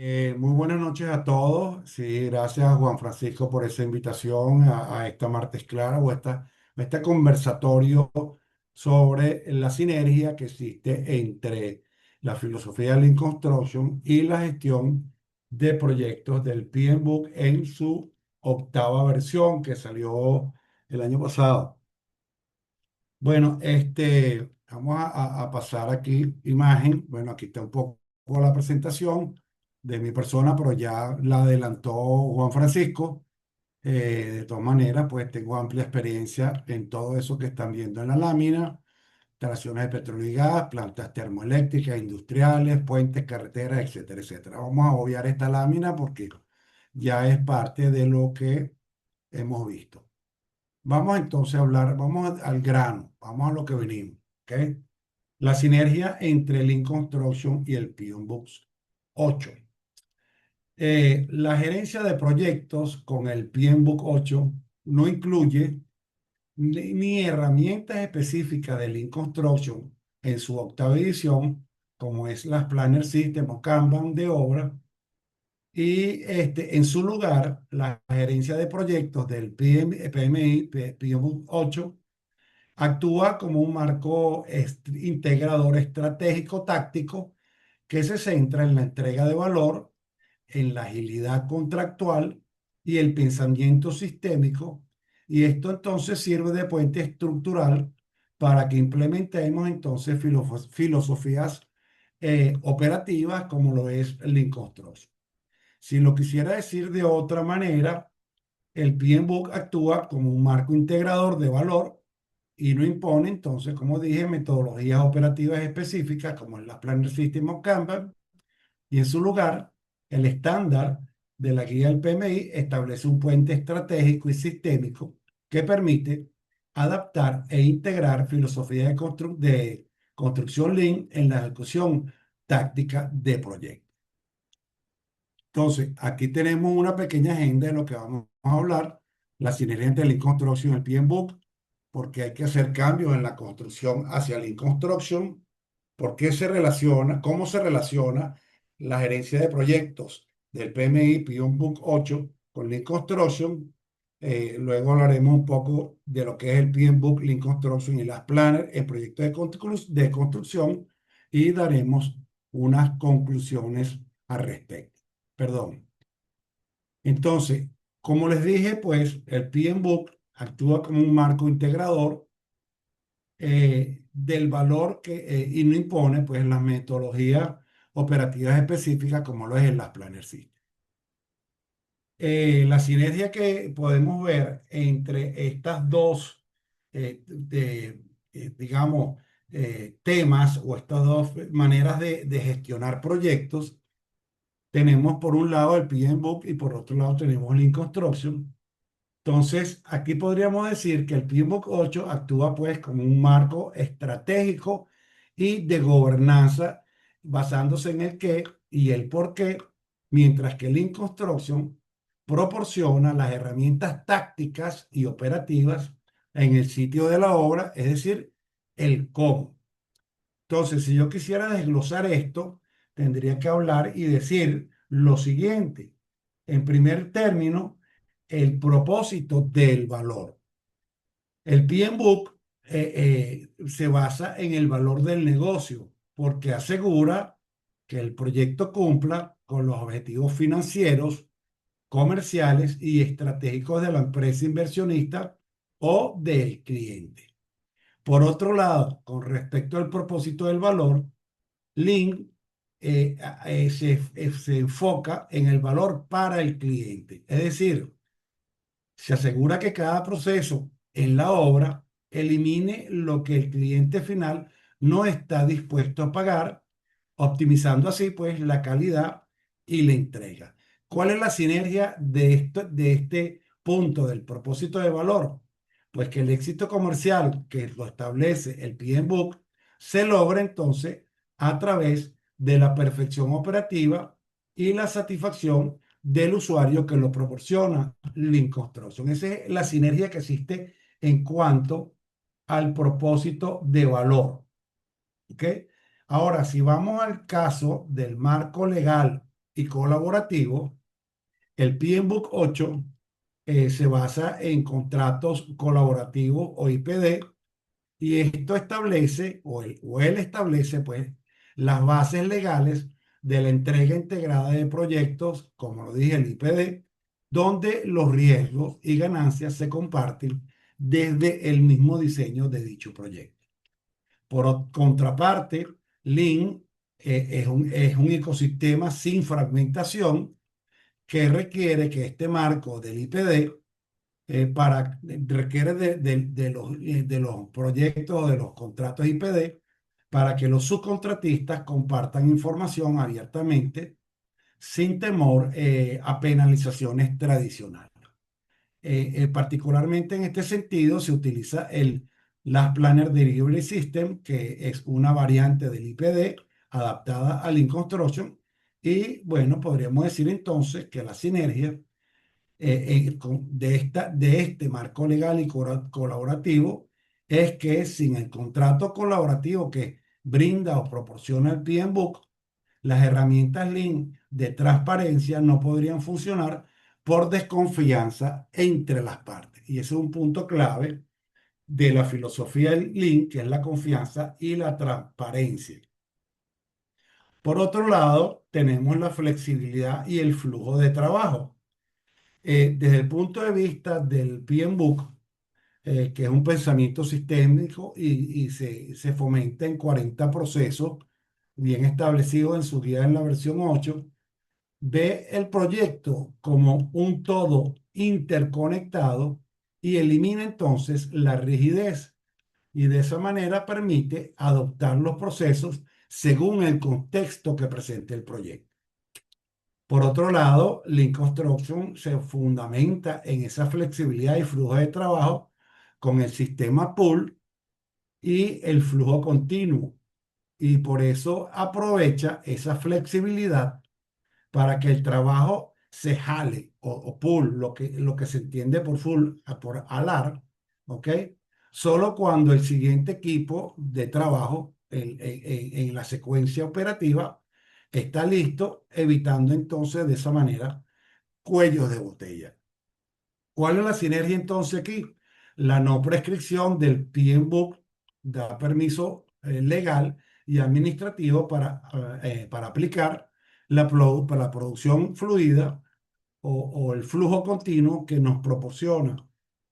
Muy buenas noches a todos. Sí, gracias Juan Francisco por esa invitación a esta Martes Clara a este conversatorio sobre la sinergia que existe entre la filosofía de Lean Construction y la gestión de proyectos del PMBOK en su octava versión que salió el año pasado. Bueno, vamos a pasar aquí imagen. Bueno, aquí está un poco la presentación de mi persona, pero ya la adelantó Juan Francisco. De todas maneras, pues tengo amplia experiencia en todo eso que están viendo en la lámina: instalaciones de petróleo y gas, plantas termoeléctricas, industriales, puentes, carreteras, etcétera, etcétera. Vamos a obviar esta lámina porque ya es parte de lo que hemos visto. Vamos entonces a hablar, al grano, vamos a lo que venimos, ¿ok? La sinergia entre el Lean Construction y el PMBOK 8. La gerencia de proyectos con el PMBOK 8 no incluye ni herramientas específicas de Lean Construction en su octava edición, como es las Planner System o Kanban de obra, y en su lugar, la gerencia de proyectos del PMI, PMBOK 8, actúa como un marco integrador estratégico táctico que se centra en la entrega de valor, en la agilidad contractual y el pensamiento sistémico. Y esto entonces sirve de puente estructural para que implementemos entonces filosofías operativas como lo es el Lean Construction. Si lo quisiera decir de otra manera, el PMBOK actúa como un marco integrador de valor y no impone, entonces, como dije, metodologías operativas específicas como en la Planner System o Kanban, y en su lugar, el estándar de la guía del PMI establece un puente estratégico y sistémico que permite adaptar e integrar filosofías de construcción Lean en la ejecución táctica de proyectos. Entonces, aquí tenemos una pequeña agenda de lo que vamos a hablar: la sinergia entre Lean Construction y el PMBOK, porque hay que hacer cambios en la construcción hacia Lean Construction, por qué se relaciona, cómo se relaciona la gerencia de proyectos del PMI PMBOK 8 con Lean Construction. Luego hablaremos un poco de lo que es el PMBOK, Lean Construction y las Planner en proyectos de construcción, y daremos unas conclusiones al respecto. Perdón. Entonces, como les dije, pues el PMBOK actúa como un marco integrador del valor y no impone pues las metodologías operativas específicas como lo es en las Planner System. La sinergia que podemos ver entre estas dos, digamos, temas, o estas dos maneras de gestionar proyectos: tenemos por un lado el PMBOK y por otro lado tenemos Lean Construction. Entonces, aquí podríamos decir que el PMBOK 8 actúa pues como un marco estratégico y de gobernanza basándose en el qué y el por qué, mientras que Lean Construction proporciona las herramientas tácticas y operativas en el sitio de la obra, es decir, el cómo. Entonces, si yo quisiera desglosar esto, tendría que hablar y decir lo siguiente. En primer término, el propósito del valor. El PMBOK se basa en el valor del negocio porque asegura que el proyecto cumpla con los objetivos financieros, comerciales y estratégicos de la empresa inversionista o del cliente. Por otro lado, con respecto al propósito del valor, Lean se enfoca en el valor para el cliente. Es decir, se asegura que cada proceso en la obra elimine lo que el cliente final no está dispuesto a pagar, optimizando así pues la calidad y la entrega. ¿Cuál es la sinergia de este punto del propósito de valor? Pues que el éxito comercial que lo establece el PMBOK se logra entonces a través de la perfección operativa y la satisfacción del usuario que lo proporciona Lean Construction. Esa es la sinergia que existe en cuanto al propósito de valor. ¿Ok? Ahora, si vamos al caso del marco legal y colaborativo, el PMBOK 8 se basa en contratos colaborativos o IPD, y esto establece, o él establece, pues, las bases legales de la entrega integrada de proyectos, como lo dije, el IPD, donde los riesgos y ganancias se comparten desde el mismo diseño de dicho proyecto. Por contraparte, Lean es un ecosistema sin fragmentación que requiere que este marco del IPD requiere de los proyectos, de los contratos IPD, para que los subcontratistas compartan información abiertamente sin temor a penalizaciones tradicionales. Particularmente en este sentido se utiliza el Last Planner Delivery System, que es una variante del IPD adaptada al Lean Construction. Y bueno, podríamos decir entonces que la sinergia de este marco legal y colaborativo es que sin el contrato colaborativo que brinda o proporciona el PMBOK, las herramientas Lean de transparencia no podrían funcionar por desconfianza entre las partes. Y ese es un punto clave de la filosofía del Lean, que es la confianza y la transparencia. Por otro lado, tenemos la flexibilidad y el flujo de trabajo. Desde el punto de vista del PMBOK, que es un pensamiento sistémico y se fomenta en 40 procesos bien establecidos en su guía en la versión 8, ve el proyecto como un todo interconectado y elimina entonces la rigidez, y de esa manera permite adoptar los procesos según el contexto que presente el proyecto. Por otro lado, Lean Construction se fundamenta en esa flexibilidad y flujo de trabajo con el sistema pull y el flujo continuo, y por eso aprovecha esa flexibilidad para que el trabajo se jale o pull, lo que se entiende por full, por alar, ¿ok? Solo cuando el siguiente equipo de trabajo en la secuencia operativa está listo, evitando entonces de esa manera cuellos de botella. ¿Cuál es la sinergia entonces aquí? La no prescripción del PMBOK da permiso legal y administrativo para aplicar para la producción fluida o el flujo continuo que nos proporciona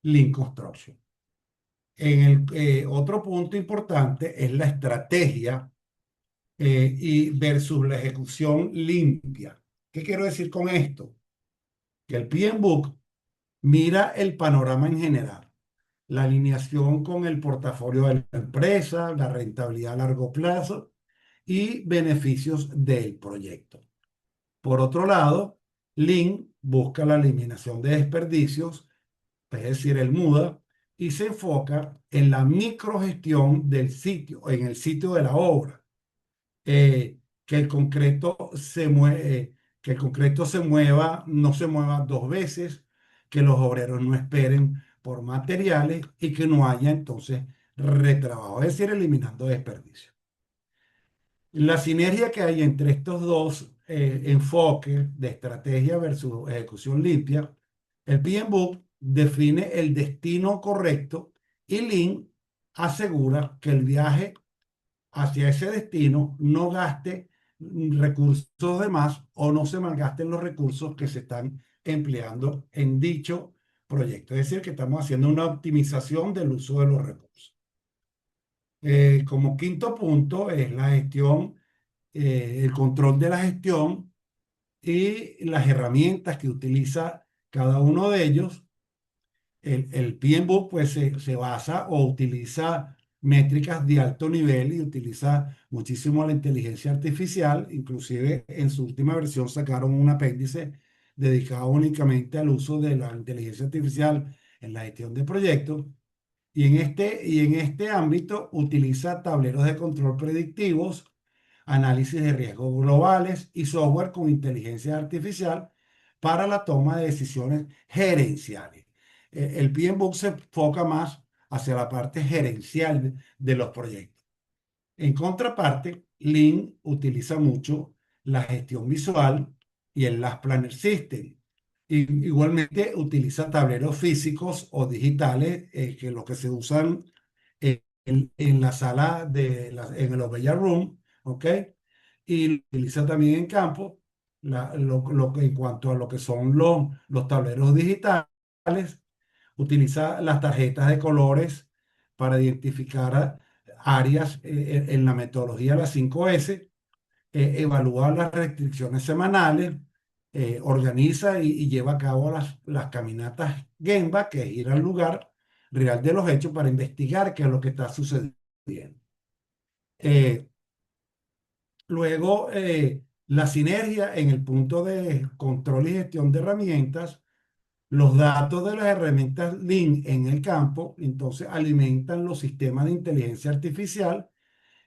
Lean Construction. Otro punto importante es la estrategia y versus la ejecución limpia. ¿Qué quiero decir con esto? Que el PMBOK mira el panorama en general, la alineación con el portafolio de la empresa, la rentabilidad a largo plazo y beneficios del proyecto. Por otro lado, Lean busca la eliminación de desperdicios, es decir, el MUDA, y se enfoca en la microgestión del sitio, en el sitio de la obra, que el concreto se mueva, no se mueva dos veces, que los obreros no esperen por materiales y que no haya entonces retrabajo, es decir, eliminando desperdicios. La sinergia que hay entre estos dos enfoques de estrategia versus ejecución limpia, el PMBOK define el destino correcto y Lean asegura que el viaje hacia ese destino no gaste recursos de más o no se malgasten los recursos que se están empleando en dicho proyecto. Es decir, que estamos haciendo una optimización del uso de los recursos. Como quinto punto es la gestión, el control de la gestión y las herramientas que utiliza cada uno de ellos. El PMBOK pues se basa o utiliza métricas de alto nivel y utiliza muchísimo la inteligencia artificial. Inclusive en su última versión sacaron un apéndice dedicado únicamente al uso de la inteligencia artificial en la gestión de proyectos. Y en este ámbito utiliza tableros de control predictivos, análisis de riesgos globales y software con inteligencia artificial para la toma de decisiones gerenciales. El PMBOK se enfoca más hacia la parte gerencial de los proyectos. En contraparte, Lean utiliza mucho la gestión visual y el Last Planner System. Igualmente utiliza tableros físicos o digitales, que los que se usan en la sala en el Ovella Room, ¿ok? Y utiliza también en campo en cuanto a lo que son los tableros digitales, utiliza las tarjetas de colores para identificar áreas en la metodología de las 5S, evalúa las restricciones semanales, organiza y lleva a cabo las caminatas Gemba, que es ir al lugar real de los hechos para investigar qué es lo que está sucediendo. Eh, Luego, la sinergia en el punto de control y gestión de herramientas, los datos de las herramientas Lean en el campo, entonces alimentan los sistemas de inteligencia artificial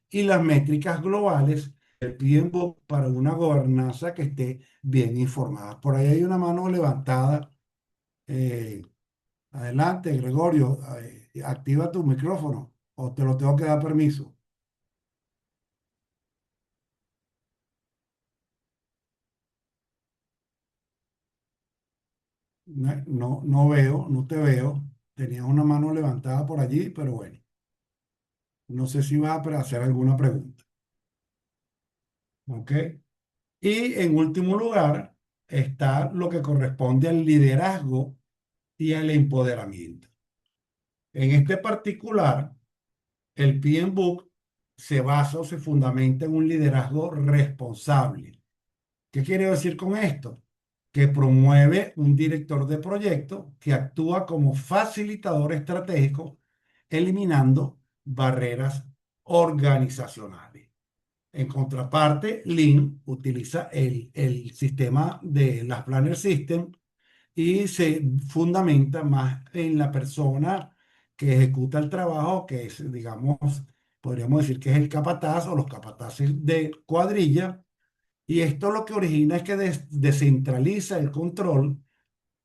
y las métricas globales del PMBOK para una gobernanza que esté bien informada. Por ahí hay una mano levantada. Eh, Adelante, Gregorio, activa tu micrófono o te lo tengo que dar permiso. No, no veo, no te veo. Tenías una mano levantada por allí, pero bueno, no sé si vas a hacer alguna pregunta. ¿Ok? Y en último lugar está lo que corresponde al liderazgo y al empoderamiento. En este particular, el PMBOK se basa o se fundamenta en un liderazgo responsable. ¿Qué quiere decir con esto? Que promueve un director de proyecto que actúa como facilitador estratégico, eliminando barreras organizacionales. En contraparte, Lean utiliza el sistema de las Planner System y se fundamenta más en la persona que ejecuta el trabajo, que es, digamos, podríamos decir que es el capataz o los capataces de cuadrilla, y esto lo que origina es que descentraliza el control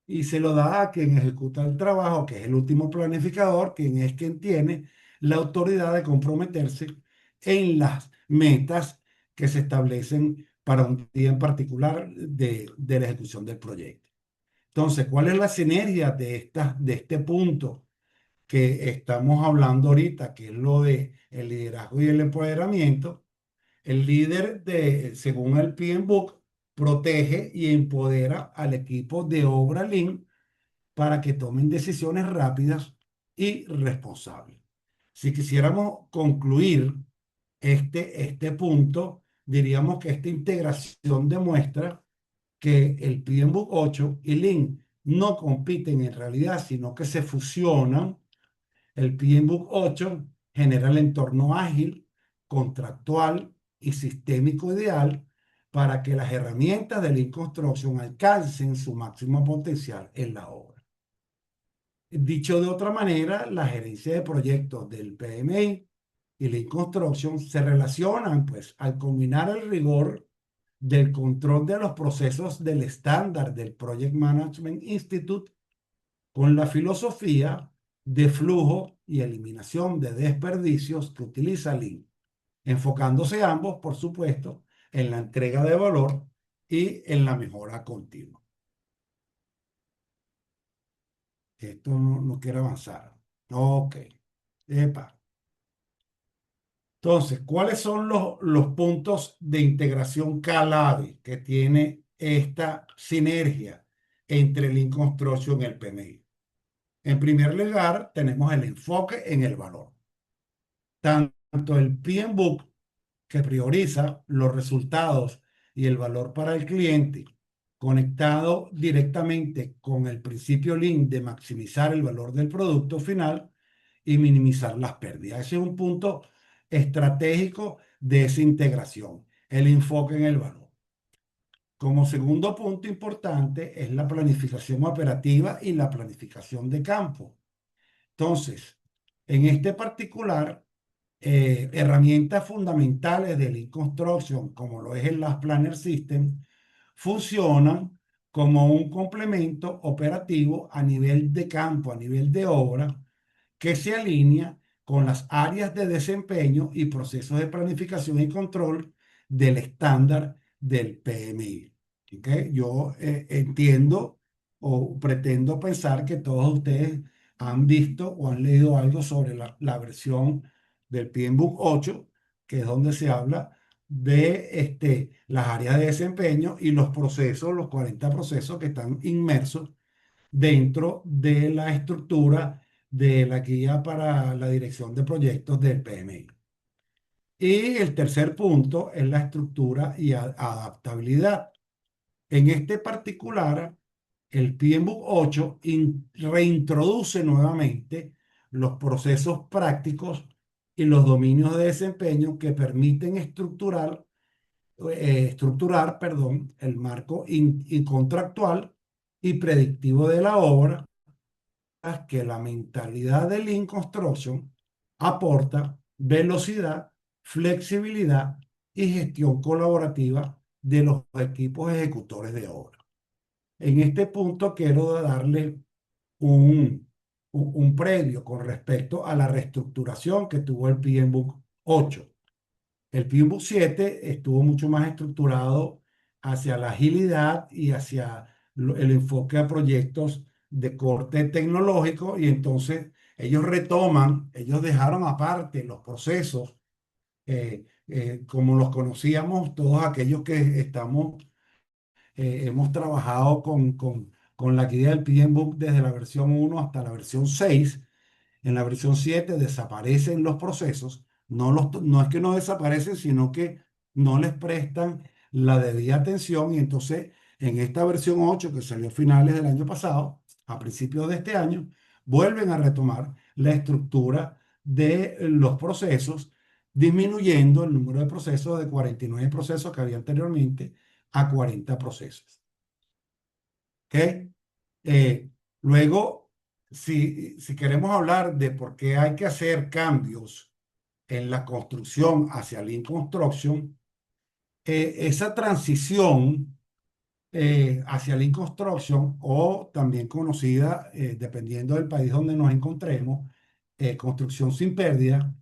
y se lo da a quien ejecuta el trabajo, que es el último planificador, quien tiene la autoridad de comprometerse en las metas que se establecen para un día en particular de la ejecución del proyecto. Entonces, ¿cuál es la sinergia de este punto que estamos hablando ahorita, que es lo de el liderazgo y el empoderamiento? El líder según el PMBOK, protege y empodera al equipo de obra Lean para que tomen decisiones rápidas y responsables. Si quisiéramos concluir este punto, diríamos que esta integración demuestra que el PMBOK 8 y Lean no compiten en realidad, sino que se fusionan. El PMBOK 8 genera el entorno ágil, contractual y sistémico ideal para que las herramientas de Lean Construction alcancen su máximo potencial en la obra. Dicho de otra manera, la gerencia de proyectos del PMI y Lean Construction se relacionan, pues, al combinar el rigor del control de los procesos del estándar del Project Management Institute con la filosofía de flujo y eliminación de desperdicios que utiliza Lean, enfocándose ambos, por supuesto, en la entrega de valor y en la mejora continua. Esto no quiere avanzar. Ok. Epa. Entonces, ¿cuáles son los puntos de integración clave que tiene esta sinergia entre el Lean Construction y el PMI? En primer lugar, tenemos el enfoque en el valor. Tanto el PMBOK, que prioriza los resultados y el valor para el cliente, conectado directamente con el principio Lean de maximizar el valor del producto final y minimizar las pérdidas. Ese es un punto estratégico de esa integración, el enfoque en el valor. Como segundo punto importante es la planificación operativa y la planificación de campo. Entonces, en este particular, herramientas fundamentales del e-construction, como lo es el Last Planner System, funcionan como un complemento operativo a nivel de campo, a nivel de obra, que se alinea con las áreas de desempeño y procesos de planificación y control del estándar del PMI. ¿Ok? Yo entiendo o pretendo pensar que todos ustedes han visto o han leído algo sobre la versión del PMBOK 8, que es donde se habla de las áreas de desempeño y los procesos, los 40 procesos que están inmersos dentro de la estructura de la guía para la dirección de proyectos del PMI. Y el tercer punto es la estructura y adaptabilidad. En este particular, el PMBOK 8 reintroduce nuevamente los procesos prácticos y los dominios de desempeño que permiten estructurar, perdón, el marco y contractual y predictivo de la obra, que la mentalidad de Lean Construction aporta velocidad, flexibilidad y gestión colaborativa de los equipos ejecutores de obra. En este punto quiero darle un previo con respecto a la reestructuración que tuvo el PMBOK 8. El PMBOK 7 estuvo mucho más estructurado hacia la agilidad y hacia el enfoque a proyectos de corte tecnológico, y entonces ellos dejaron aparte los procesos como los conocíamos todos aquellos que hemos trabajado con la guía del PMBOK desde la versión 1 hasta la versión 6. En la versión 7 desaparecen los procesos, no es que no desaparecen, sino que no les prestan la debida atención, y entonces en esta versión 8 que salió a finales del año pasado, a principios de este año, vuelven a retomar la estructura de los procesos, disminuyendo el número de procesos de 49 procesos que había anteriormente a 40 procesos. ¿Ok? Eh, Luego, si queremos hablar de por qué hay que hacer cambios en la construcción hacia Lean Construction, esa transición hacia Lean Construction, o también conocida, dependiendo del país donde nos encontremos, construcción sin pérdida,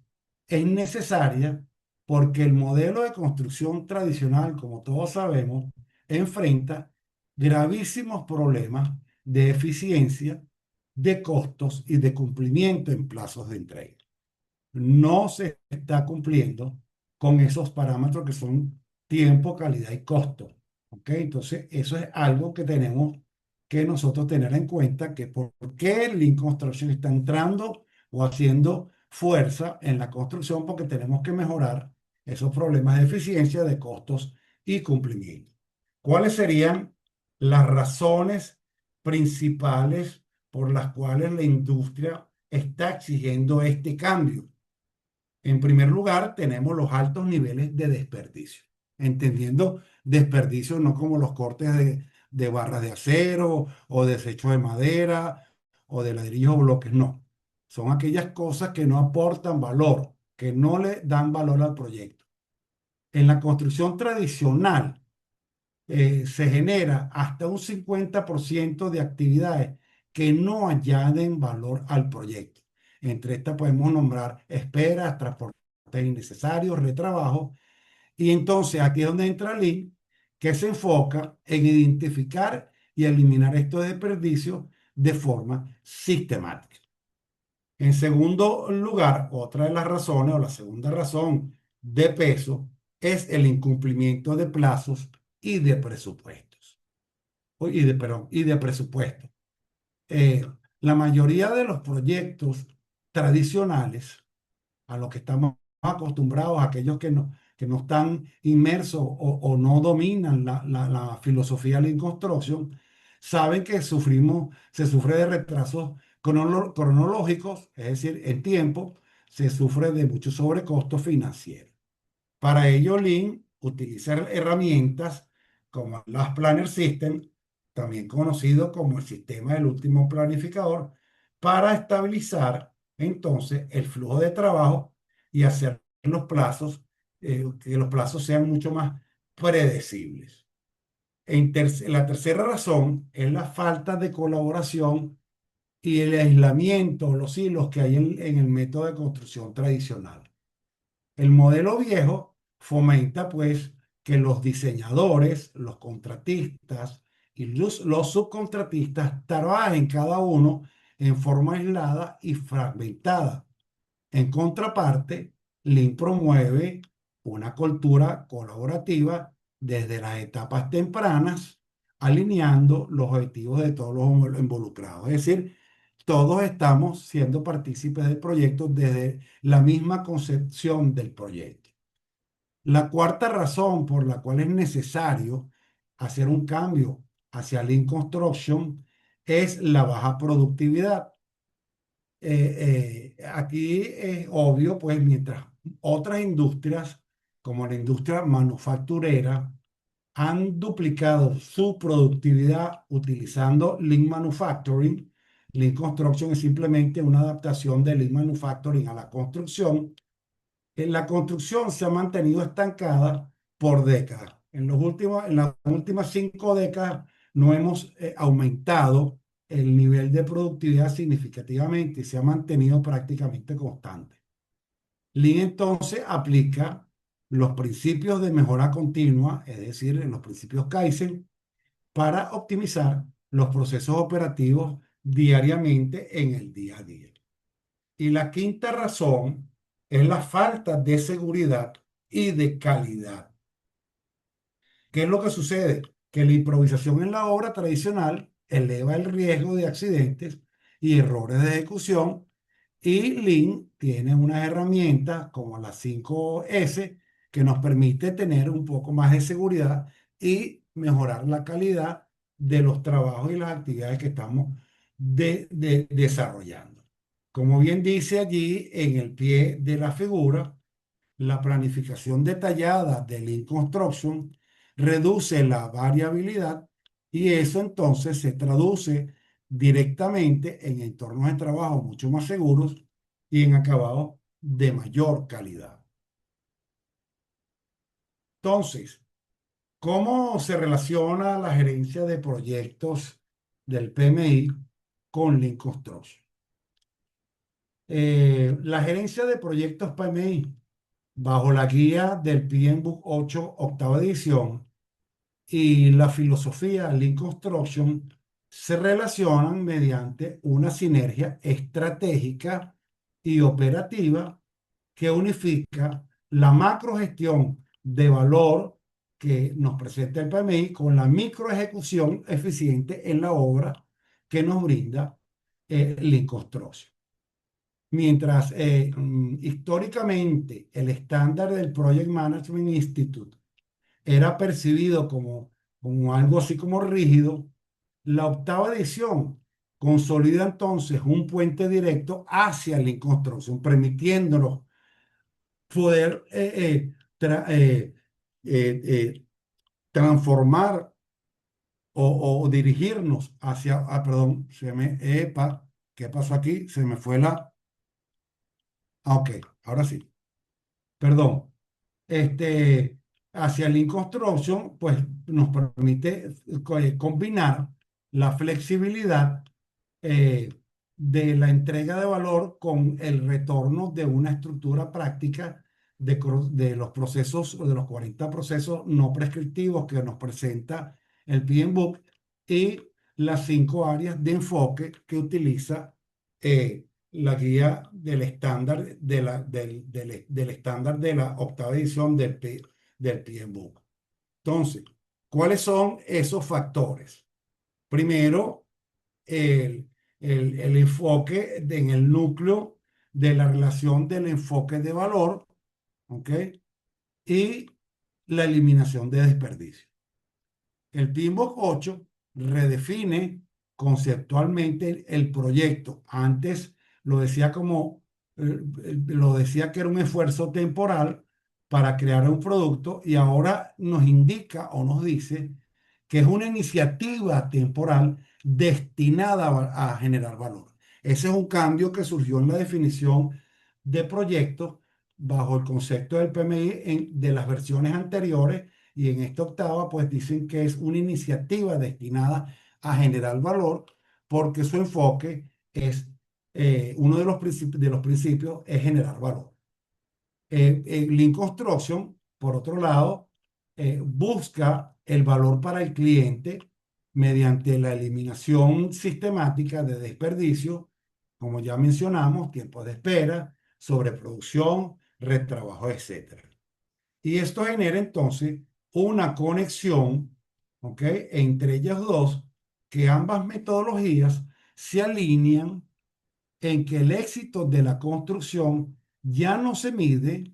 es necesaria porque el modelo de construcción tradicional, como todos sabemos, enfrenta gravísimos problemas de eficiencia, de costos y de cumplimiento en plazos de entrega. No se está cumpliendo con esos parámetros que son tiempo, calidad y costo. ¿Ok? Entonces, eso es algo que tenemos que nosotros tener en cuenta, que por qué el Lean Construction está entrando o haciendo fuerza en la construcción, porque tenemos que mejorar esos problemas de eficiencia, de costos y cumplimiento. ¿Cuáles serían las razones principales por las cuales la industria está exigiendo este cambio? En primer lugar, tenemos los altos niveles de desperdicio, entendiendo desperdicio no como los cortes de barras de acero o desechos de madera o de ladrillos o bloques, no. Son aquellas cosas que no aportan valor, que no le dan valor al proyecto. En la construcción tradicional, se genera hasta un 50% de actividades que no añaden valor al proyecto. Entre estas podemos nombrar esperas, transportes innecesarios, retrabajo. Y entonces aquí es donde entra Lean, que se enfoca en identificar y eliminar estos desperdicios de forma sistemática. En segundo lugar, otra de las razones, o la segunda razón de peso, es el incumplimiento de plazos y de presupuestos. Perdón, y de presupuesto. Eh, la mayoría de los proyectos tradicionales a los que estamos acostumbrados, aquellos que no están inmersos o no dominan la filosofía Lean Construction, saben que se sufre de retrasos cronológicos, es decir, en tiempo, se sufre de mucho sobrecosto financiero. Para ello, Lean utiliza herramientas como las Planner System, también conocido como el sistema del último planificador, para estabilizar entonces el flujo de trabajo y hacer que los plazos sean mucho más predecibles. La tercera razón es la falta de colaboración y el aislamiento, los hilos que hay en el método de construcción tradicional. El modelo viejo fomenta, pues, que los diseñadores, los contratistas y los subcontratistas trabajen cada uno en forma aislada y fragmentada. En contraparte, Lean promueve una cultura colaborativa desde las etapas tempranas, alineando los objetivos de todos los involucrados. Es decir, todos estamos siendo partícipes del proyecto desde la misma concepción del proyecto. La cuarta razón por la cual es necesario hacer un cambio hacia Lean Construction es la baja productividad. Aquí es obvio, pues mientras otras industrias, como la industria manufacturera, han duplicado su productividad utilizando Lean Manufacturing. Lean Construction es simplemente una adaptación de Lean Manufacturing a la construcción. En la construcción se ha mantenido estancada por décadas. En las últimas 5 décadas no hemos aumentado el nivel de productividad significativamente y se ha mantenido prácticamente constante. Lean entonces aplica los principios de mejora continua, es decir, los principios Kaizen, para optimizar los procesos operativos diariamente en el día a día. Y la quinta razón es la falta de seguridad y de calidad. ¿Qué es lo que sucede? Que la improvisación en la obra tradicional eleva el riesgo de accidentes y errores de ejecución, y Lean tiene unas herramientas como las 5S que nos permite tener un poco más de seguridad y mejorar la calidad de los trabajos y las actividades que estamos desarrollando. Como bien dice allí en el pie de la figura, la planificación detallada de Lean Construction reduce la variabilidad y eso entonces se traduce directamente en entornos de trabajo mucho más seguros y en acabados de mayor calidad. Entonces, ¿cómo se relaciona la gerencia de proyectos del PMI con Lean Construction? La gerencia de proyectos PMI, bajo la guía del PMBOK 8, octava edición, y la filosofía Lean Construction, se relacionan mediante una sinergia estratégica y operativa que unifica la macrogestión de valor que nos presenta el PMI con la microejecución eficiente en la obra que nos brinda Lean Construction. Mientras históricamente el estándar del Project Management Institute era percibido como algo así como rígido, la octava edición consolida entonces un puente directo hacia la construcción, permitiéndonos poder transformar o dirigirnos hacia, perdón, ¿qué pasó aquí? Se me fue ok, ahora sí, perdón. este, Hacia Lean Construction, pues nos permite combinar la flexibilidad eh, de la entrega de valor con el retorno de una estructura práctica de los procesos, de los 40 procesos no prescriptivos que nos presenta el PMBOK y las 5 áreas de enfoque que utiliza la guía del estándar del estándar de la octava edición del PMBOK. Entonces, ¿cuáles son esos factores? Primero, el, el enfoque en el núcleo de la relación del enfoque de valor, ¿ok? Y la eliminación de desperdicio. El PMBOK 8 redefine conceptualmente el proyecto. Antes lo decía lo decía que era un esfuerzo temporal para crear un producto, y ahora nos indica o nos dice que es una iniciativa temporal destinada a generar valor. Ese es un cambio que surgió en la definición de proyectos bajo el concepto del PMI de las versiones anteriores, y en esta octava pues dicen que es una iniciativa destinada a generar valor porque su enfoque es, uno de los principios es generar valor. Lean Construction, por otro lado, busca el valor para el cliente mediante la eliminación sistemática de desperdicio, como ya mencionamos, tiempo de espera, sobreproducción, retrabajo, etcétera. Y esto genera entonces una conexión, ¿ok? Entre ellas dos, que ambas metodologías se alinean en que el éxito de la construcción ya no se mide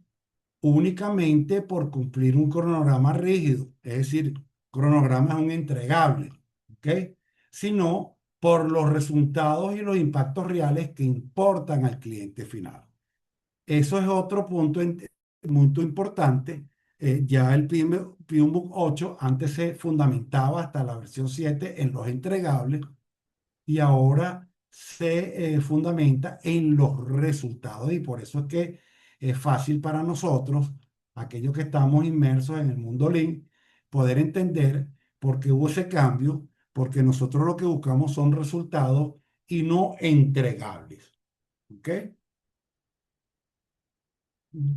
únicamente por cumplir un cronograma rígido, es decir, cronograma es un entregable, ¿ok? Sino por los resultados y los impactos reales que importan al cliente final. Eso es otro punto importante. Ya el PMBOK 8 antes se fundamentaba hasta la versión 7 en los entregables y ahora se fundamenta en los resultados y por eso es que es fácil para nosotros, aquellos que estamos inmersos en el mundo Lean, poder entender por qué hubo ese cambio, porque nosotros lo que buscamos son resultados y no entregables. ¿Ok?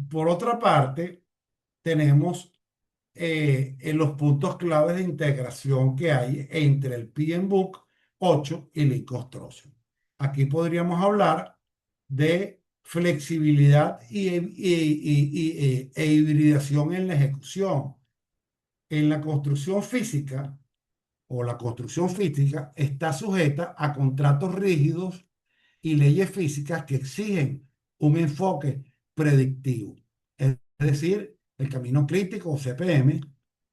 Por otra parte, tenemos en los puntos claves de integración que hay entre el PMBOK 8 y Lean Construction. Aquí podríamos hablar de flexibilidad e hibridación en la ejecución. En la construcción física o la construcción física está sujeta a contratos rígidos y leyes físicas que exigen un enfoque predictivo, es decir, el camino crítico o CPM.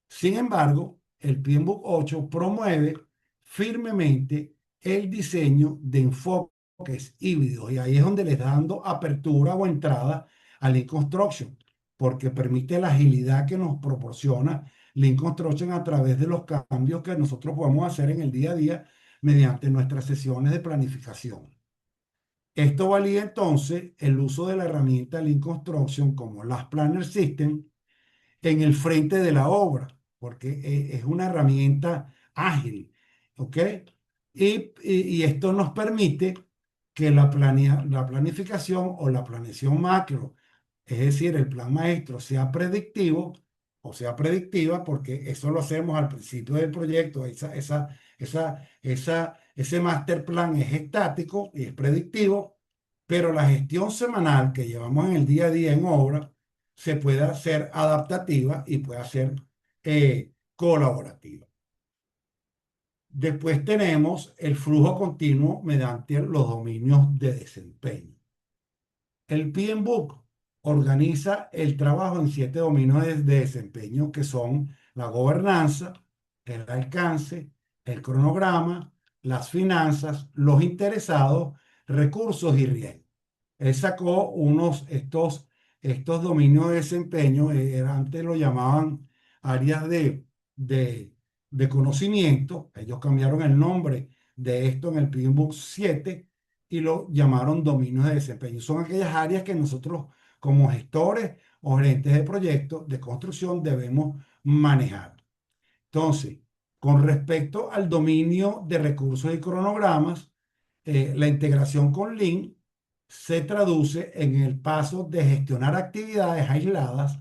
Sin embargo, el PMBOK 8 promueve firmemente el diseño de enfoques híbridos y ahí es donde le está dando apertura o entrada a Lean Construction, porque permite la agilidad que nos proporciona Lean Construction a través de los cambios que nosotros podemos hacer en el día a día mediante nuestras sesiones de planificación. Esto valida entonces el uso de la herramienta Lean Construction como las Planner System en el frente de la obra, porque es una herramienta ágil, ¿ok? Y esto nos permite que la planificación o la planeación macro, es decir, el plan maestro, sea predictivo o sea predictiva, porque eso lo hacemos al principio del proyecto, ese master plan es estático y es predictivo, pero la gestión semanal que llevamos en el día a día en obra se puede hacer adaptativa y puede ser colaborativa. Después tenemos el flujo continuo mediante los dominios de desempeño. El PMBOK organiza el trabajo en 7 dominios de desempeño que son la gobernanza, el alcance, el cronograma, las finanzas, los interesados, recursos y riesgos. Él sacó estos dominios de desempeño, antes lo llamaban áreas de, de conocimiento, ellos cambiaron el nombre de esto en el PMBOK 7 y lo llamaron dominios de desempeño. Son aquellas áreas que nosotros como gestores o gerentes de proyectos de construcción debemos manejar. Entonces, con respecto al dominio de recursos y cronogramas, la integración con Lean se traduce en el paso de gestionar actividades aisladas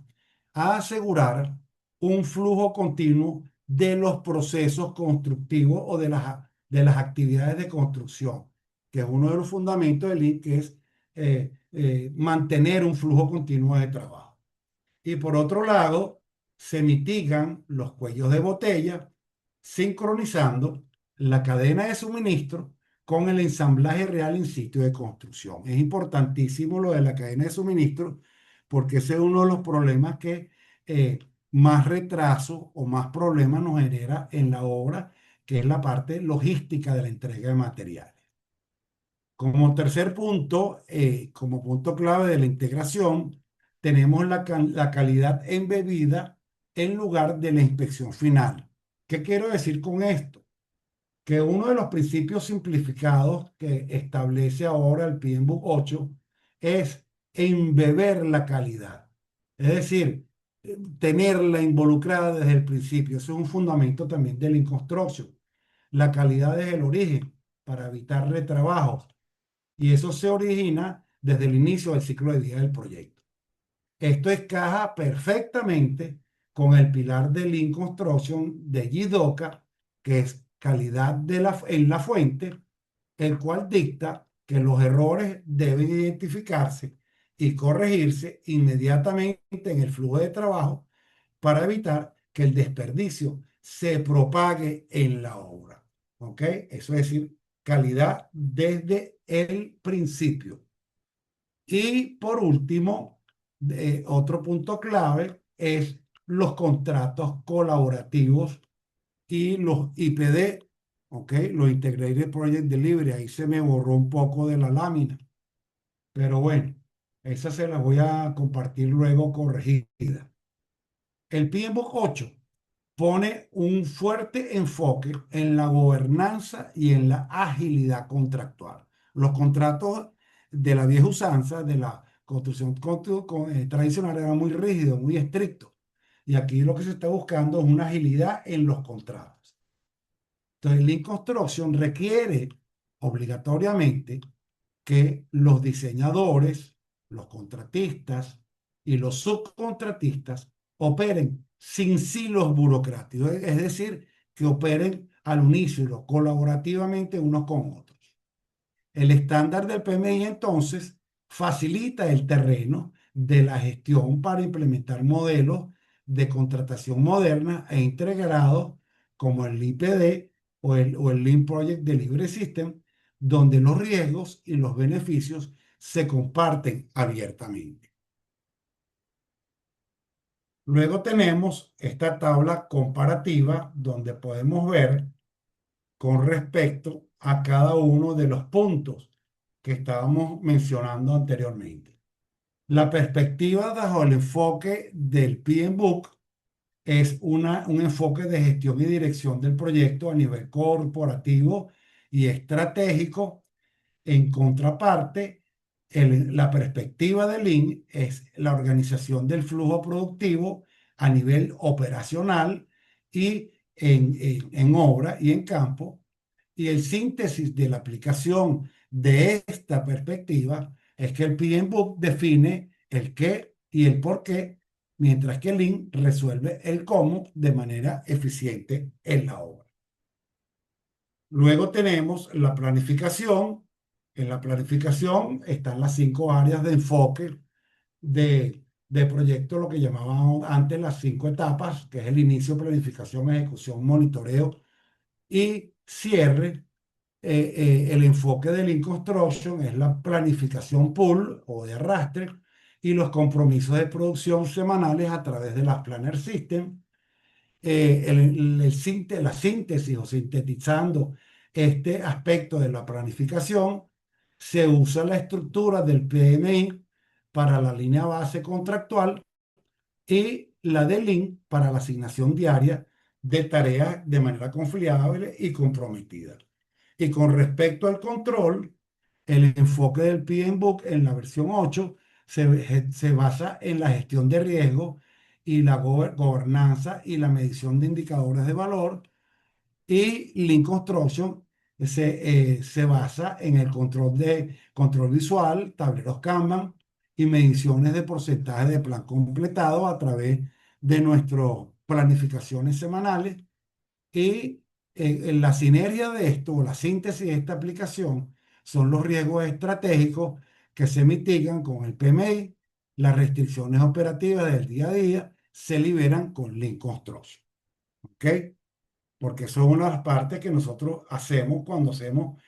a asegurar un flujo continuo de los procesos constructivos o de las actividades de construcción, que es uno de los fundamentos del Lean, que es mantener un flujo continuo de trabajo. Y por otro lado, se mitigan los cuellos de botella, sincronizando la cadena de suministro con el ensamblaje real en sitio de construcción. Es importantísimo lo de la cadena de suministro porque ese es uno de los problemas que más retraso o más problemas nos genera en la obra, que es la parte logística de la entrega de materiales. Como tercer punto, como punto clave de la integración, tenemos la calidad embebida en lugar de la inspección final. ¿Qué quiero decir con esto? Que uno de los principios simplificados que establece ahora el PMBOK 8 es embeber la calidad. Es decir, tenerla involucrada desde el principio. Eso es un fundamento también del Lean Construction. La calidad es el origen para evitar retrabajos y eso se origina desde el inicio del ciclo de vida del proyecto. Esto encaja perfectamente con el pilar de Lean Construction de Jidoka, que es calidad en la fuente, el cual dicta que los errores deben identificarse y corregirse inmediatamente en el flujo de trabajo para evitar que el desperdicio se propague en la obra. ¿Ok? Eso es decir, calidad desde el principio. Y por último, otro punto clave es los contratos colaborativos y los IPD, ¿ok? Los Integrated Project Delivery. Ahí se me borró un poco de la lámina, pero bueno, esa se la voy a compartir luego corregida. El PMBOK 8 pone un fuerte enfoque en la gobernanza y en la agilidad contractual. Los contratos de la vieja usanza, de la construcción tradicional, eran muy rígidos, muy estrictos. Y aquí lo que se está buscando es una agilidad en los contratos. Entonces, Lean Construction requiere obligatoriamente que los diseñadores, los contratistas y los subcontratistas operen sin silos burocráticos, es decir, que operen al unísono, colaborativamente unos con otros. El estándar del PMI entonces facilita el terreno de la gestión para implementar modelos de contratación moderna e integrados como el IPD o el Lean Project Delivery System, donde los riesgos y los beneficios se comparten abiertamente. Luego tenemos esta tabla comparativa donde podemos ver con respecto a cada uno de los puntos que estábamos mencionando anteriormente. La perspectiva bajo el enfoque del PMBOK es un enfoque de gestión y dirección del proyecto a nivel corporativo y estratégico. En contraparte, la perspectiva de Lean es la organización del flujo productivo a nivel operacional y en obra y en campo. Y el síntesis de la aplicación de esta perspectiva es que el PMBOK define el qué y el por qué, mientras que Lean resuelve el cómo de manera eficiente en la obra. Luego tenemos la planificación. En la planificación están las 5 áreas de enfoque de proyecto, lo que llamaban antes las 5 etapas, que es el inicio, planificación, ejecución, monitoreo y cierre. El enfoque del Lean Construction es la planificación pull o de arrastre y los compromisos de producción semanales a través de las Planner System. La síntesis o sintetizando este aspecto de la planificación, se usa la estructura del PMI para la línea base contractual y la de Lean para la asignación diaria de tareas de manera confiable y comprometida. Y con respecto al control, el enfoque del PMBOK en la versión 8 se basa en la gestión de riesgo y la gobernanza y la medición de indicadores de valor. Y Lean Construction se basa en el control visual, tableros Kanban y mediciones de porcentaje de plan completado a través de nuestras planificaciones semanales. Y en la sinergia de esto, o la síntesis de esta aplicación, son los riesgos estratégicos que se mitigan con el PMI, las restricciones operativas del día a día se liberan con Lean Construction. ¿Ok? Porque eso es una de las partes que nosotros hacemos cuando hacemos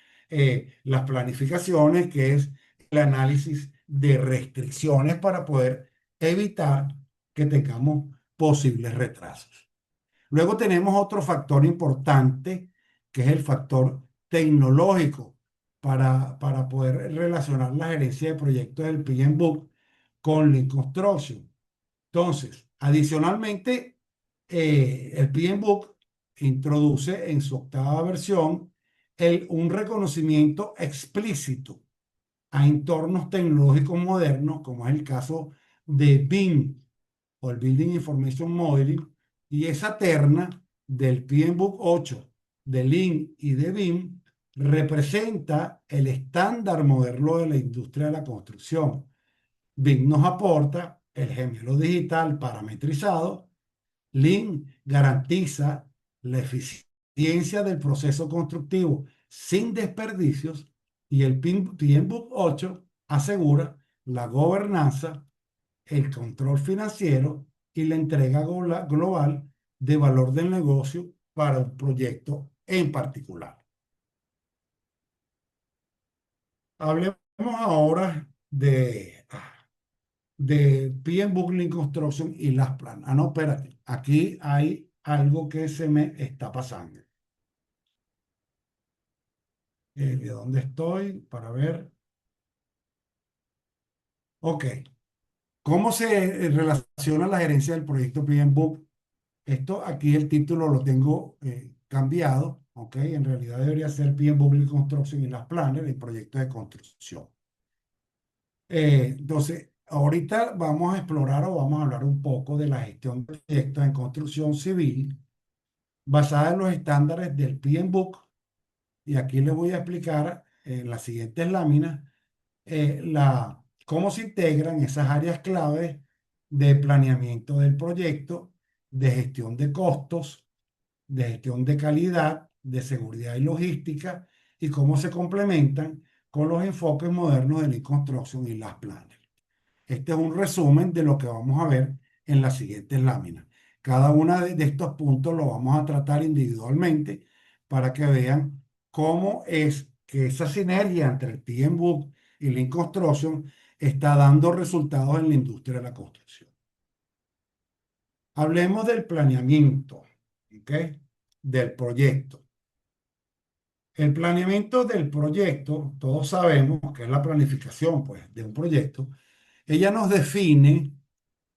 las planificaciones, que es el análisis de restricciones para poder evitar que tengamos posibles retrasos. Luego tenemos otro factor importante, que es el factor tecnológico para poder relacionar la gerencia de proyectos del PMBOK con Lean Construction. Entonces, adicionalmente, el PMBOK introduce en su octava versión un reconocimiento explícito a entornos tecnológicos modernos, como es el caso de BIM o el Building Information Modeling, y esa terna del PMBOK 8, de Lean y de BIM representa el estándar moderno de la industria de la construcción. BIM nos aporta el gemelo digital parametrizado Lean garantiza la eficiencia del proceso constructivo sin desperdicios y el PMBOK 8 asegura la gobernanza, el control financiero y la entrega global de valor del negocio para un proyecto en particular. Hablemos ahora de PMBOK Lean Construction y las planas. Ah, no, espérate. Aquí hay algo que se me está pasando. ¿De dónde estoy? Para ver. Ok. ¿Cómo se relaciona la gerencia del proyecto PMBOK? Esto aquí el título lo tengo cambiado. Ok. En realidad debería ser PMBOK Lean Construction y las planas, el proyecto de construcción. Entonces, ahorita vamos a explorar o vamos a hablar un poco de la gestión de proyectos en construcción civil basada en los estándares del PMBOK. Y aquí les voy a explicar en las siguientes láminas cómo se integran esas áreas claves de planeamiento del proyecto, de gestión de costos, de gestión de calidad, de seguridad y logística, y cómo se complementan con los enfoques modernos de la construction y las planes. Este es un resumen de lo que vamos a ver en las siguientes láminas. Cada uno de estos puntos lo vamos a tratar individualmente para que vean cómo es que esa sinergia entre el PMBOK y Lean Construction está dando resultados en la industria de la construcción. Hablemos del planeamiento, ¿ok? Del proyecto. El planeamiento del proyecto, todos sabemos que es la planificación, pues, de un proyecto. Ella nos define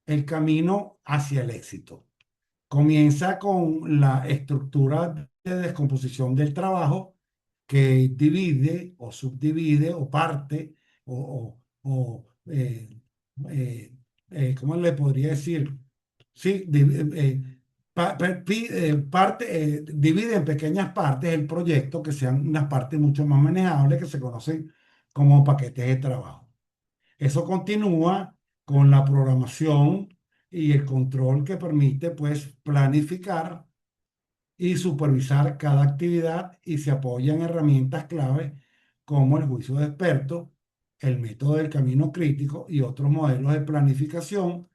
el camino hacia el éxito. Comienza con la estructura de descomposición del trabajo que divide o subdivide o parte ¿cómo le podría decir? Sí, divide en pequeñas partes el proyecto que sean unas partes mucho más manejables que se conocen como paquetes de trabajo. Eso continúa con la programación y el control que permite, pues, planificar y supervisar cada actividad y se apoya en herramientas clave como el juicio de expertos, el método del camino crítico y otros modelos de planificación,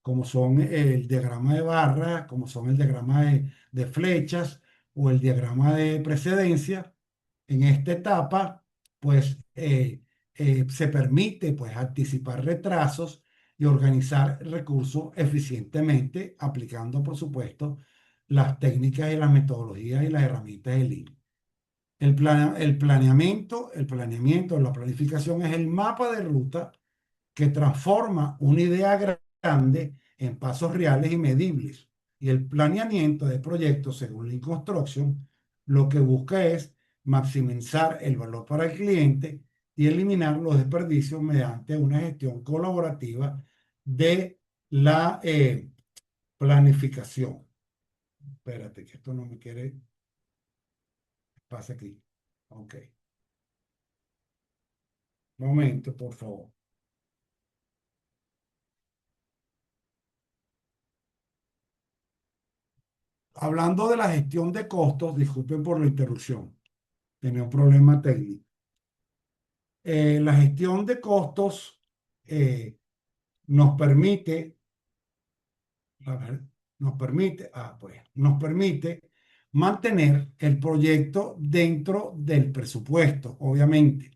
como son el diagrama de barras, como son el diagrama de flechas o el diagrama de precedencia. En esta etapa, pues, se permite, pues, anticipar retrasos y organizar recursos eficientemente, aplicando, por supuesto, las técnicas y las metodologías y las herramientas de Lean. El planeamiento, la planificación es el mapa de ruta que transforma una idea grande en pasos reales y medibles. Y el planeamiento de proyectos, según Lean Construction, lo que busca es maximizar el valor para el cliente y eliminar los desperdicios mediante una gestión colaborativa de la planificación. Espérate, que esto no me quiere. Pasa aquí. Ok. Momento, por favor. Hablando de la gestión de costos, disculpen por la interrupción, tenía un problema técnico. La gestión de costos eh, nos permite, a ver, nos permite mantener el proyecto dentro del presupuesto, obviamente.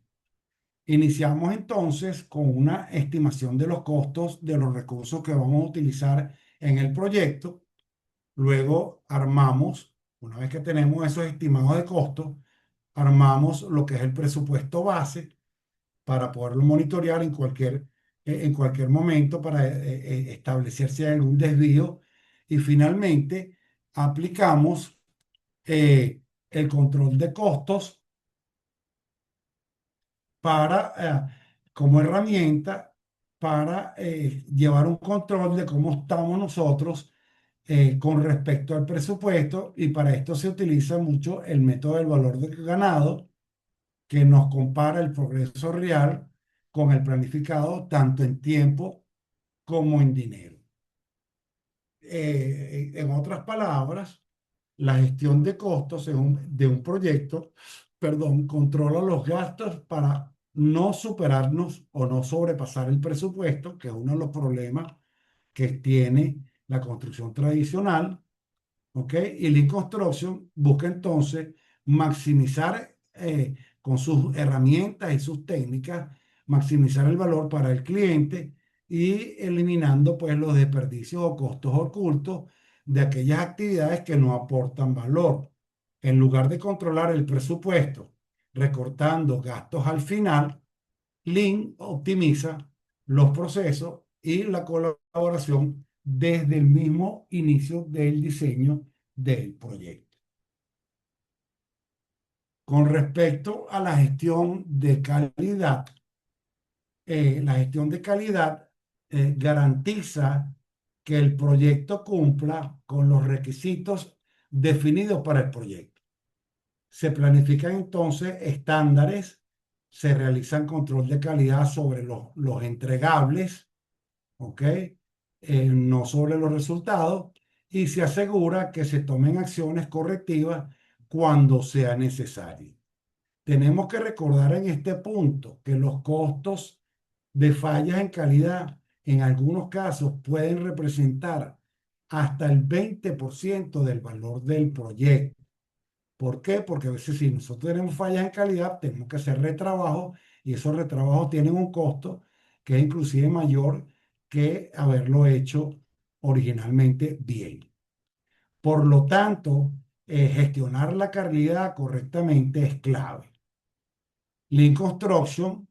Iniciamos entonces con una estimación de los costos de los recursos que vamos a utilizar en el proyecto. Luego armamos, una vez que tenemos esos estimados de costos, armamos lo que es el presupuesto base para poderlo monitorear en cualquier momento para establecer si hay algún desvío. Y finalmente aplicamos el control de costos como herramienta para llevar un control de cómo estamos nosotros con respecto al presupuesto, y para esto se utiliza mucho el método del valor ganado, que nos compara el progreso real con el planificado tanto en tiempo como en dinero. En otras palabras, la gestión de costos de un proyecto, perdón, controla los gastos para no superarnos o no sobrepasar el presupuesto, que es uno de los problemas que tiene la construcción tradicional. ¿Ok? Y Lean Construction busca entonces maximizar con sus herramientas y sus técnicas, maximizar el valor para el cliente y eliminando pues los desperdicios o costos ocultos de aquellas actividades que no aportan valor. En lugar de controlar el presupuesto, recortando gastos al final, Lean optimiza los procesos y la colaboración desde el mismo inicio del diseño del proyecto. Con respecto a la gestión de calidad garantiza que el proyecto cumpla con los requisitos definidos para el proyecto. Se planifican entonces estándares, se realizan control de calidad sobre los entregables, ¿ok? No sobre los resultados, y se asegura que se tomen acciones correctivas cuando sea necesario. Tenemos que recordar en este punto que los costos de fallas en calidad en algunos casos pueden representar hasta el 20% del valor del proyecto. ¿Por qué? Porque a veces si nosotros tenemos fallas en calidad, tenemos que hacer retrabajo y esos retrabajos tienen un costo que es inclusive mayor que haberlo hecho originalmente bien. Por lo tanto, gestionar la calidad correctamente es clave. Lean Construction,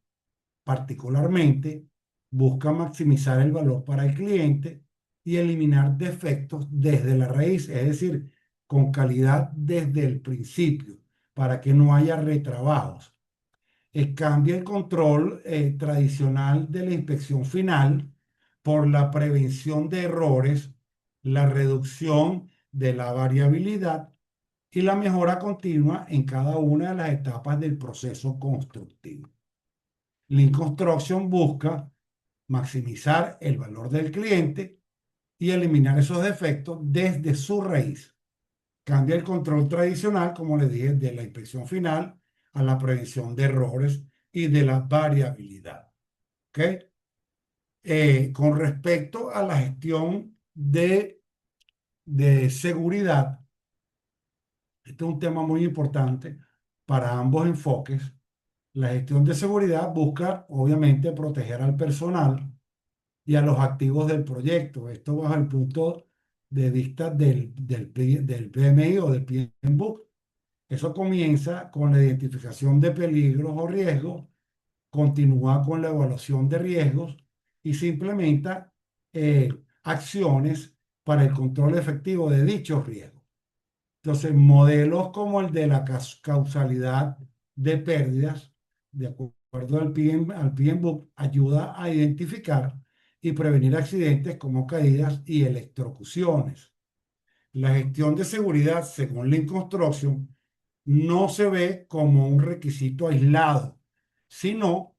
particularmente, busca maximizar el valor para el cliente y eliminar defectos desde la raíz, es decir, con calidad desde el principio, para que no haya retrabajos. Cambia el control tradicional de la inspección final por la prevención de errores, la reducción de la variabilidad y la mejora continua en cada una de las etapas del proceso constructivo. Lean Construction busca maximizar el valor del cliente y eliminar esos defectos desde su raíz. Cambia el control tradicional, como le dije, de la inspección final a la prevención de errores y de la variabilidad. ¿Ok? Con respecto a la gestión de seguridad, este es un tema muy importante para ambos enfoques. La gestión de seguridad busca, obviamente, proteger al personal y a los activos del proyecto. Esto bajo el punto de vista del PMI o del PMBOK. Eso comienza con la identificación de peligros o riesgos, continúa con la evaluación de riesgos y se implementa acciones para el control efectivo de dichos riesgos. Entonces, modelos como el de la causalidad de pérdidas, de acuerdo al PMBOK, ayuda a identificar y prevenir accidentes como caídas y electrocuciones. La gestión de seguridad, según Lean Construction, no se ve como un requisito aislado, sino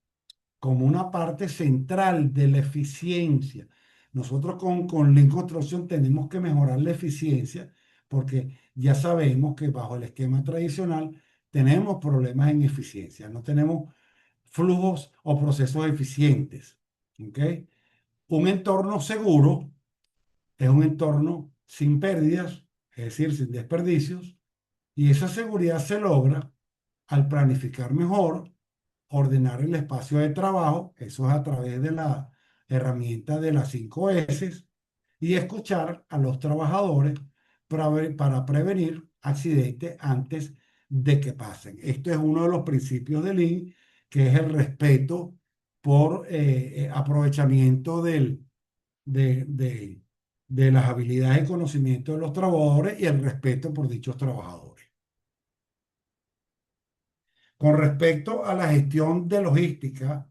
como una parte central de la eficiencia. Nosotros con Lean Construction tenemos que mejorar la eficiencia porque ya sabemos que bajo el esquema tradicional tenemos problemas en eficiencia, no tenemos flujos o procesos eficientes. ¿Ok? Un entorno seguro es un entorno sin pérdidas, es decir, sin desperdicios, y esa seguridad se logra al planificar mejor, ordenar el espacio de trabajo, eso es a través de la herramienta de las 5 S, y escuchar a los trabajadores para prevenir accidentes antes de que pasen. Esto es uno de los principios de Lean, que es el respeto por aprovechamiento de, de las habilidades y conocimientos de los trabajadores y el respeto por dichos trabajadores. Con respecto a la gestión de logística,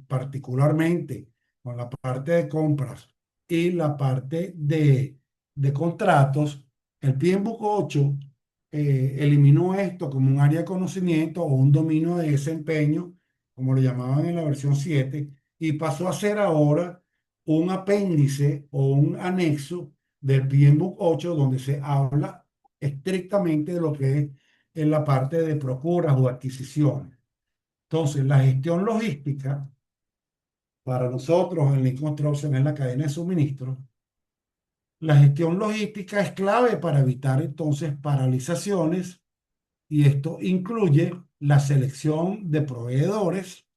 particularmente con la parte de compras y la parte de contratos, el PMBOK 8 eliminó esto como un área de conocimiento o un dominio de desempeño, como lo llamaban en la versión 7, y pasó a ser ahora un apéndice o un anexo del PMBOK 8 donde se habla estrictamente de lo que es en la parte de procuras o adquisiciones. Entonces, la gestión logística para nosotros en Lean Construction en la cadena de suministro, la gestión logística es clave para evitar entonces paralizaciones y esto incluye la selección de proveedores,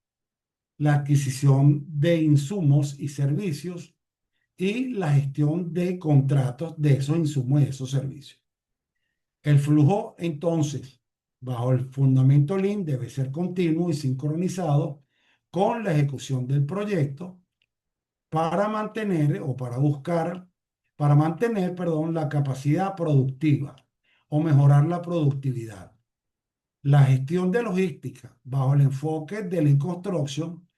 la adquisición de insumos y servicios y la gestión de contratos de esos insumos y esos servicios. El flujo, entonces, bajo el fundamento Lean, debe ser continuo y sincronizado con la ejecución del proyecto para mantener o para buscar, para mantener, perdón, la capacidad productiva o mejorar la productividad. La gestión de logística bajo el enfoque de Lean Construction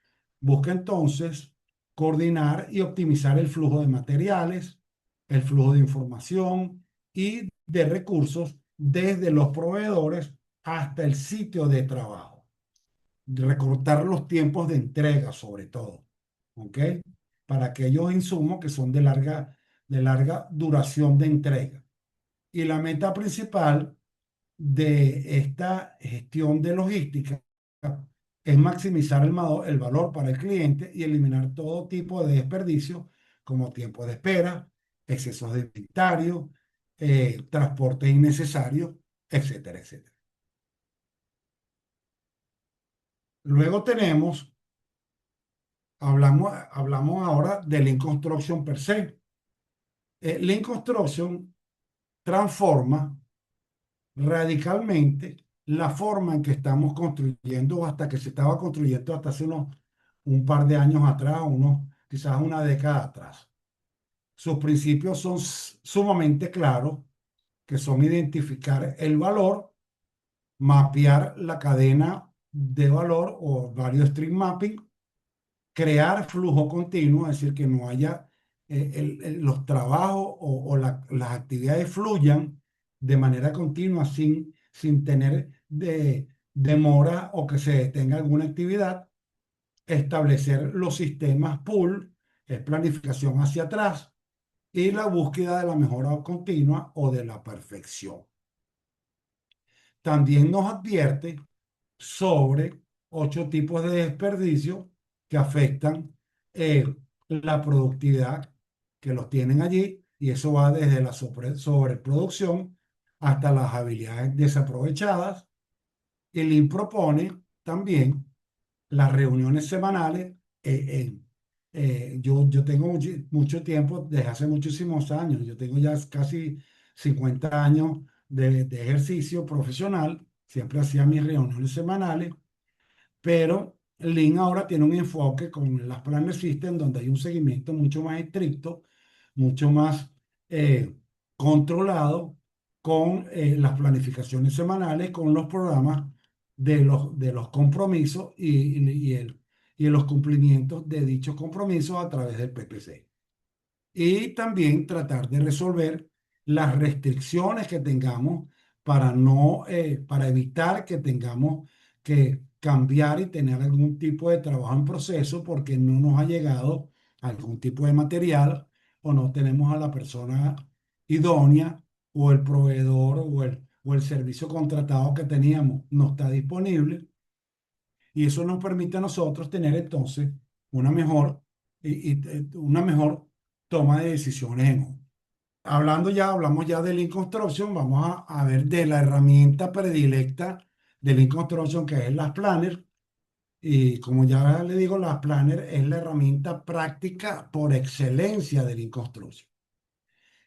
busca entonces coordinar y optimizar el flujo de materiales, el flujo de información y de recursos desde los proveedores hasta el sitio de trabajo. Recortar los tiempos de entrega sobre todo, ¿ok? Para aquellos insumos que son de larga duración de entrega. Y la meta principal de esta gestión de logística es maximizar el valor para el cliente y eliminar todo tipo de desperdicio, como tiempo de espera, excesos de inventario, transporte innecesario, etcétera, etcétera. Luego hablamos ahora de Lean Construction per se. Lean Construction transforma radicalmente la forma en que estamos construyendo hasta que se estaba construyendo hasta hace un par de años atrás, quizás una década atrás. Sus principios son sumamente claros, que son identificar el valor, mapear la cadena de valor o varios stream mapping, crear flujo continuo, es decir, que no haya los trabajos las actividades fluyan de manera continua sin tener demora o que se detenga alguna actividad, establecer los sistemas pool, es planificación hacia atrás, y la búsqueda de la mejora continua o de la perfección. También nos advierte sobre 8 tipos de desperdicio que afectan la productividad que los tienen allí, y eso va desde la sobreproducción hasta las habilidades desaprovechadas. Y Lean propone también las reuniones semanales. Yo tengo mucho tiempo, desde hace muchísimos años, yo tengo ya casi 50 años de ejercicio profesional, siempre hacía mis reuniones semanales, pero Lean ahora tiene un enfoque con las Planner System donde hay un seguimiento mucho más estricto, mucho más eh, controlado con las planificaciones semanales, con los programas de los compromisos y los cumplimientos de dichos compromisos a través del PPC. Y también tratar de resolver las restricciones que tengamos para evitar que tengamos que cambiar y tener algún tipo de trabajo en proceso porque no nos ha llegado algún tipo de material o no tenemos a la persona idónea o el proveedor o el servicio contratado que teníamos no está disponible, y eso nos permite a nosotros tener entonces una mejor, una mejor toma de decisiones en uno. Hablamos ya de Lean Construction, vamos a ver de la herramienta predilecta de Lean Construction, que es las Planner. Y como ya le digo, las Planner es la herramienta práctica por excelencia de Lean Construction.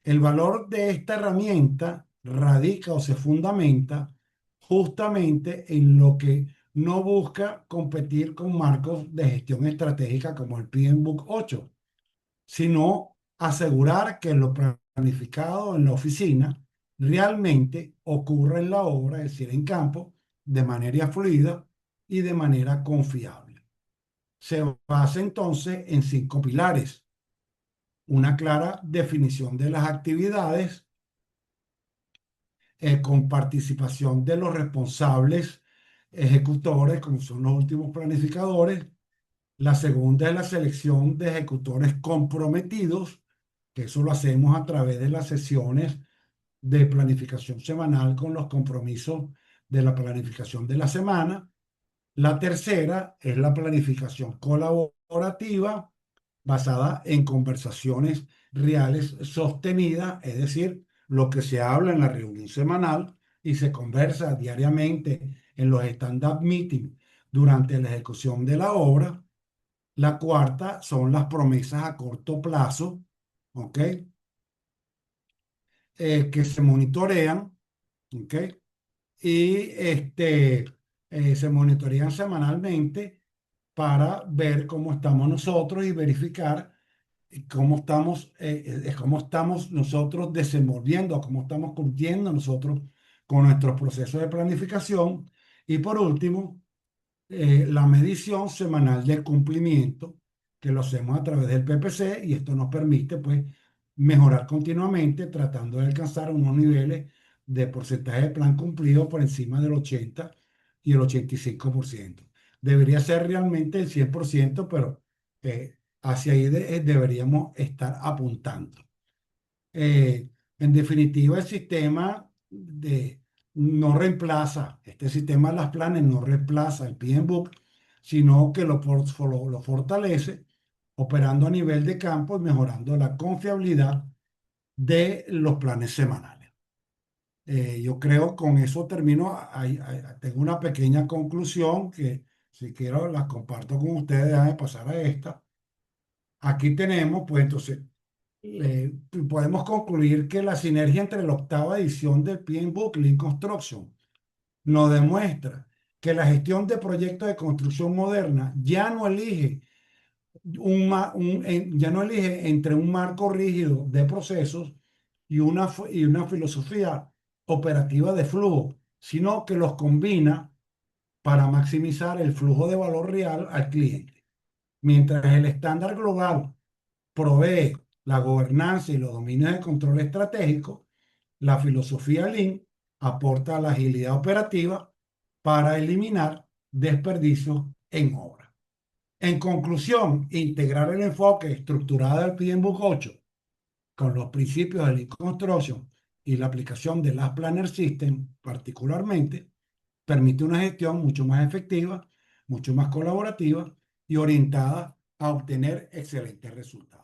El valor de esta herramienta radica o se fundamenta justamente en lo que no busca competir con marcos de gestión estratégica como el PMBOK 8, sino asegurar que lo planificado en la oficina realmente ocurra en la obra, es decir, en campo, de manera fluida y de manera confiable. Se basa entonces en 5 pilares: una clara definición de las actividades, con participación de los responsables ejecutores, como son los últimos planificadores, La segunda es la selección de ejecutores comprometidos, que eso lo hacemos a través de las sesiones de planificación semanal con los compromisos de la planificación de la semana. La tercera es la planificación colaborativa basada en conversaciones reales sostenidas, es decir, lo que se habla en la reunión semanal y se conversa diariamente en los stand-up meetings durante la ejecución de la obra. La cuarta son las promesas a corto plazo, ¿ok? Que se monitorean, ¿ok? Y se monitorean semanalmente para ver cómo estamos nosotros y verificar cómo estamos nosotros desenvolviendo, cómo estamos cumpliendo nosotros con nuestros procesos de planificación. Y por último, la medición semanal del cumplimiento, que lo hacemos a través del PPC, y esto nos permite pues mejorar continuamente tratando de alcanzar unos niveles de porcentaje de plan cumplido por encima del 80 y el 85%. Debería ser realmente el 100%, pero hacia ahí deberíamos estar apuntando. En definitiva, el sistema no reemplaza, este sistema de las planes no reemplaza el PMBOK, sino que lo fortalece, operando a nivel de campo y mejorando la confiabilidad de los planes semanales. Yo creo con eso termino. Tengo una pequeña conclusión que si quiero la comparto con ustedes, déjame pasar a esta. Aquí tenemos, pues entonces, podemos concluir que la sinergia entre la octava edición del PMBOK Lean Construction nos demuestra que la gestión de proyectos de construcción moderna ya no elige entre un marco rígido de procesos y una filosofía operativa de flujo, sino que los combina para maximizar el flujo de valor real al cliente. Mientras el estándar global provee la gobernanza y los dominios de control estratégico, la filosofía Lean aporta la agilidad operativa para eliminar desperdicios en obra. En conclusión, integrar el enfoque estructurado del PMBOK 8 con los principios de Lean Construction y la aplicación de las Planner System particularmente, permite una gestión mucho más efectiva, mucho más colaborativa y orientada a obtener excelentes resultados.